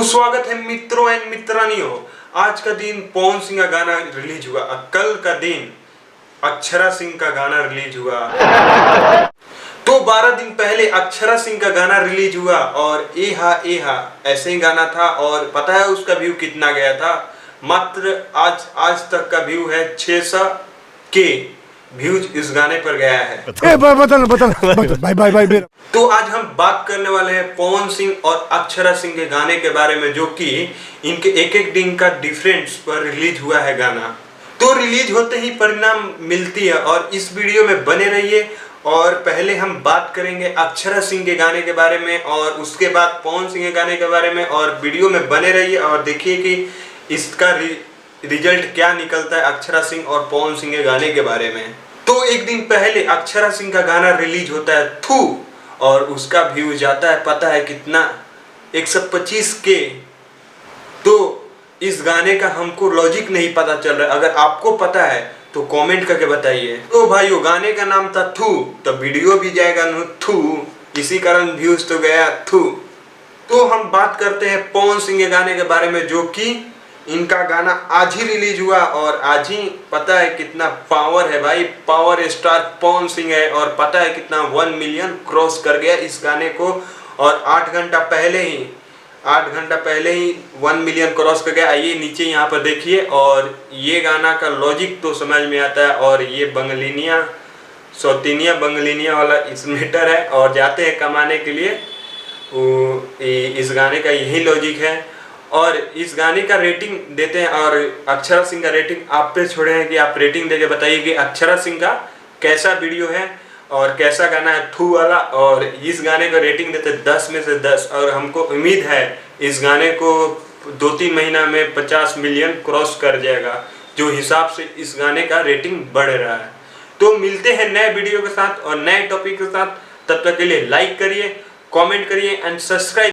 तो स्वागत है मित्रों एंड मित्रानियों। आज का दिन पवन सिंह का गाना रिलीज हुआ। कल का दिन अक्षरा सिंह का गाना रिलीज हुआ। तो 12 दिन पहले अक्षरा सिंह का गाना रिलीज हुआ और एहा ऐसे ही गाना था। और पता है उसका व्यू कितना गया था? मात्र आज तक का व्यू है 600 के व्यूज इस गाने पर गया है। बाय। तो आज हम बात करने वाले हैं पवन सिंह और अक्षरा सिंह के गाने के बारे में, जो कि इनके एक दिन का डिफरेंस पर रिलीज हुआ है गाना। तो रिलीज होते ही परिणाम मिलती है और इस वीडियो में बने रहिए। और पहले हम बात करेंगे अक्षरा सिंह के गाने के बारे में और उसके बाद पवन सिंह के गाने के बारे में। और वीडियो में बने रहिए और देखिए कि इसका रिजल्ट क्या निकलता है अक्षरा सिंह और पवन सिंह के गाने के बारे में। तो एक दिन पहले अक्षरा सिंह का गाना रिलीज होता है थू, और उसका व्यू जाता है पता है कितना? 125 के। तो इस गाने का हमको लॉजिक नहीं पता चल रहा है। अगर आपको पता है तो कमेंट करके बताइए। तो भाइयों, गाने का नाम था थू, तो वीडियो भी जाएगा थू, इसी कारण व्यूज तो गया थू। तो हम बात करते हैं पवन सिंह के गाने के बारे में, जो कि इनका गाना आज ही रिलीज हुआ। और आज ही पता है कितना पावर है भाई, पावर स्टार पवन सिंह है। और पता है कितना 1 मिलियन क्रॉस कर गया इस गाने को। और 8 घंटा पहले ही 1 मिलियन क्रॉस कर गया। आइए नीचे यहाँ पर देखिए और ये गाना का लॉजिक तो समझ में आता है। और ये बंगलिनिया सौतीनिया बंगलिनिया वाला इस मैटर है और जाते हैं कमाने के लिए। इस गाने का यही लॉजिक है। और इस गाने का रेटिंग देते हैं और अक्षरा सिंह का रेटिंग आप पे छोड़े हैं कि आप रेटिंग देके बताइए कि अक्षरा सिंह का कैसा वीडियो है और कैसा गाना है थू वाला। और इस गाने का रेटिंग देते हैं 10 में से 10। और हमको उम्मीद है इस गाने को 2-3 महीना में 50 मिलियन क्रॉस कर जाएगा, जो हिसाब से इस गाने का रेटिंग बढ़ रहा है। तो मिलते हैं नए वीडियो के साथ और नए टॉपिक के साथ। तब तक के लिए लाइक करिए, कॉमेंट करिए एंड सब्सक्राइब।